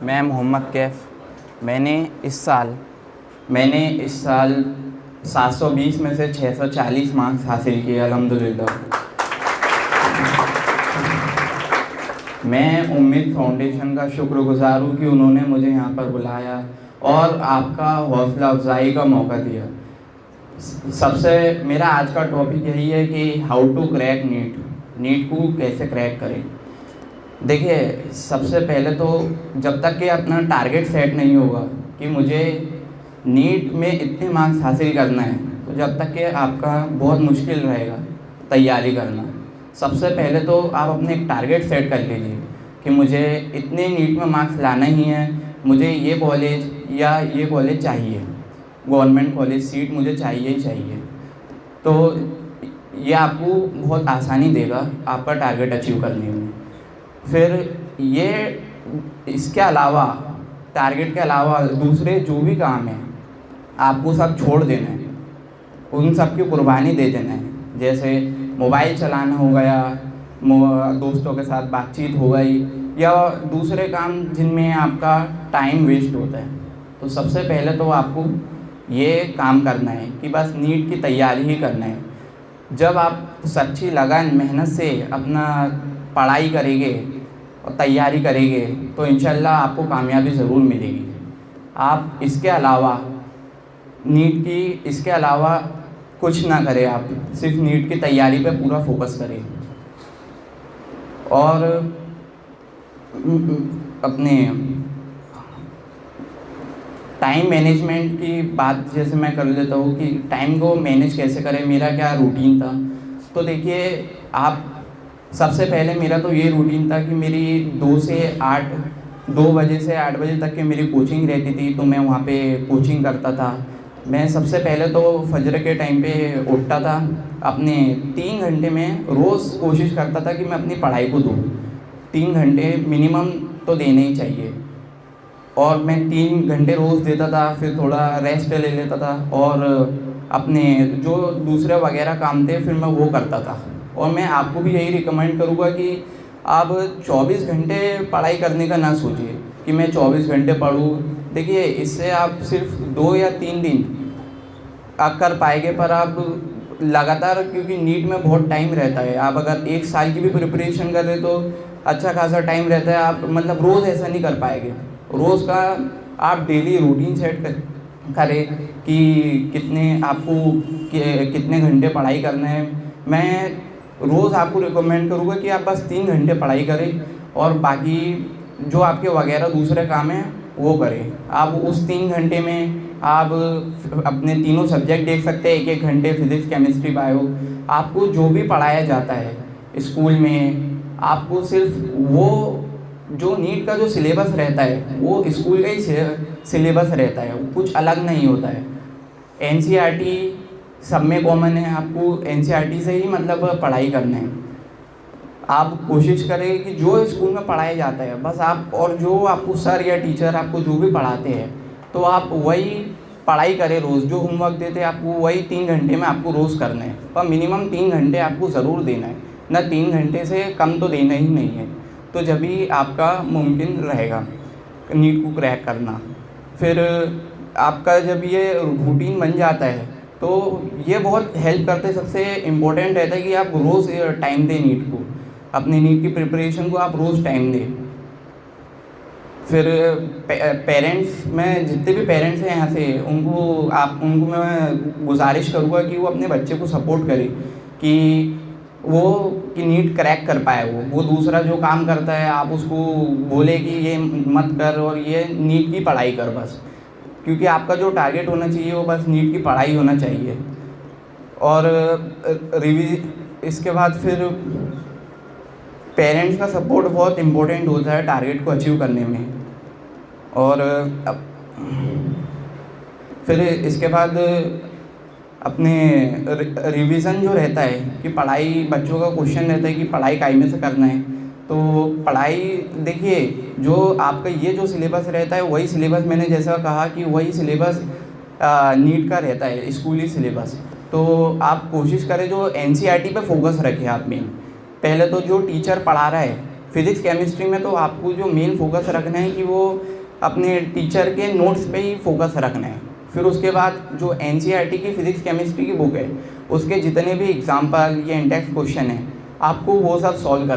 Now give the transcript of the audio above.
मैं मोहम्मद कैफ़। मैंने इस साल 720 में से 640 मार्क्स हासिल किए अल्हम्दुलिल्लाह। मैं उम्मीद फाउंडेशन का शुक्रगुज़ार हूँ कि उन्होंने मुझे यहाँ पर बुलाया और आपका हौसला अफजाई का मौका दिया। सबसे मेरा आज का टॉपिक यही है कि हाउ टू क्रैक नीट को कैसे क्रैक करें। देखिए, सबसे पहले तो जब तक कि अपना टारगेट सेट नहीं होगा कि मुझे नीट में इतने मार्क्स हासिल करना है, तो जब तक कि आपका बहुत मुश्किल रहेगा तैयारी करना। सबसे पहले तो आप अपने एक टारगेट सेट कर लीजिए कि मुझे इतने नीट में मार्क्स लाना ही है, मुझे ये कॉलेज या ये कॉलेज चाहिए, गवर्नमेंट कॉलेज सीट मुझे चाहिए ही चाहिए। तो ये आपको बहुत आसानी देगा आपका टारगेट अचीव करने में। फिर ये इसके अलावा, टारगेट के अलावा दूसरे जो भी काम हैं आपको सब छोड़ देना है, उन सब की कुर्बानी दे देना है। जैसे मोबाइल चलाना हो गया, दोस्तों के साथ बातचीत हो गई, या दूसरे काम जिनमें आपका टाइम वेस्ट होता है। तो सबसे पहले तो आपको ये काम करना है कि बस नीट की तैयारी ही करना है। जब आप सच्ची लगन मेहनत से अपना पढ़ाई करेंगे और तैयारी करेंगे तो इंशाल्लाह आपको कामयाबी ज़रूर मिलेगी। आप इसके अलावा कुछ ना करें, आप सिर्फ नीट की तैयारी पे पूरा फोकस करें। और अपने टाइम मैनेजमेंट की बात जैसे मैं कर लेता हूँ कि टाइम को मैनेज कैसे करें, मेरा क्या रूटीन था। तो देखिए, आप सबसे पहले मेरा तो ये रूटीन था कि मेरी 2 बजे से 8 बजे तक की मेरी कोचिंग रहती थी, तो मैं वहाँ पे कोचिंग करता था। मैं सबसे पहले तो फजर के टाइम पे उठता था, अपने 3 घंटे में रोज़ कोशिश करता था कि मैं अपनी पढ़ाई को दूँ। 3 घंटे मिनिमम तो देने ही चाहिए, और मैं 3 घंटे रोज़ देता था। फिर थोड़ा रेस्ट ले लेता था और अपने जो दूसरे वगैरह काम थे फिर मैं वो करता था। और मैं आपको भी यही रिकमेंड करूँगा कि आप 24 घंटे पढ़ाई करने का ना सोचिए कि मैं 24 घंटे पढूँ। देखिए, इससे आप सिर्फ 2 या 3 दिन कर पाएंगे, पर आप लगातार, क्योंकि नीट में बहुत टाइम रहता है, आप अगर 1 साल की भी प्रिपरेशन कर रहे तो अच्छा खासा टाइम रहता है। आप मतलब रोज़ ऐसा नहीं कर पाएंगे। रोज़ का आप डेली रूटीन सेट करें कि कितने घंटे पढ़ाई करना है। मैं रोज़ आपको रिकमेंड करूँगा कि आप बस 3 घंटे पढ़ाई करें और बाकी जो आपके वगैरह दूसरे काम हैं वो करें। आप उस 3 घंटे में आप अपने तीनों सब्जेक्ट देख सकते हैं, 1-1 घंटे फिज़िक्स, केमिस्ट्री, बायो। आपको जो भी पढ़ाया जाता है स्कूल में, आपको सिर्फ वो जो नीट का जो सिलेबस रहता है वो स्कूल का ही सिलेबस रहता है, कुछ अलग नहीं होता है। एनसीईआरटी सब में कॉमन है, आपको एनसीईआरटी से ही मतलब पढ़ाई करना है। आप कोशिश करें कि जो स्कूल में पढ़ाया जाता है बस आप, और जो आपको सर या टीचर आपको जो भी पढ़ाते हैं तो आप वही पढ़ाई करें। रोज़ जो होमवर्क देते हैं आपको वही 3 घंटे में आपको रोज़ करना है, पर मिनिमम 3 घंटे आपको ज़रूर देना है, ना 3 घंटे से कम तो देना ही नहीं है। तो जब भी आपका मुमकिन रहेगा नीट को क्रैक करना। फिर आपका जब ये रूटीन बन जाता है तो ये बहुत हेल्प करते हैं। सबसे इम्पोर्टेंट रहता है कि आप रोज़ टाइम दें नीट को, अपनी नीट की प्रिपरेशन को आप रोज़ टाइम दें। फिर पेरेंट्स, मैं जितने भी पेरेंट्स हैं यहाँ से उनको मैं गुजारिश करूँगा कि वो अपने बच्चे को सपोर्ट करें कि नीट क्रैक कर पाए। वो दूसरा जो काम करता है आप उसको बोले कि ये मत कर और ये नीट की पढ़ाई कर बस, क्योंकि आपका जो टारगेट होना चाहिए वो बस नीट की पढ़ाई होना चाहिए। और इसके बाद फिर पेरेंट्स का सपोर्ट बहुत इम्पोर्टेंट होता है टारगेट को अचीव करने में। और फिर इसके बाद अपने रिवीजन जो रहता है कि पढ़ाई, बच्चों का क्वेश्चन रहता है कि पढ़ाई कायमे से करना है, तो पढ़ाई देखिए जो आपका ये जो सिलेबस रहता है वही सिलेबस, मैंने जैसा कहा कि वही सिलेबस नीट का रहता है, स्कूली सिलेबस। तो आप कोशिश करें जो एनसीईआरटी पे फोकस रखें आप मेन। पहले तो जो टीचर पढ़ा रहा है फिज़िक्स केमिस्ट्री में, तो आपको जो मेन फोकस रखना है कि वो अपने टीचर के नोट्स पे ही फोकस रखना है। फिर उसके बाद जो एनसीईआरटी की फिज़िक्स केमिस्ट्री की बुक है उसके जितने भी एग्जाम्पल या इंडेक्स क्वेश्चन हैं आपको वो सब सॉल्व कर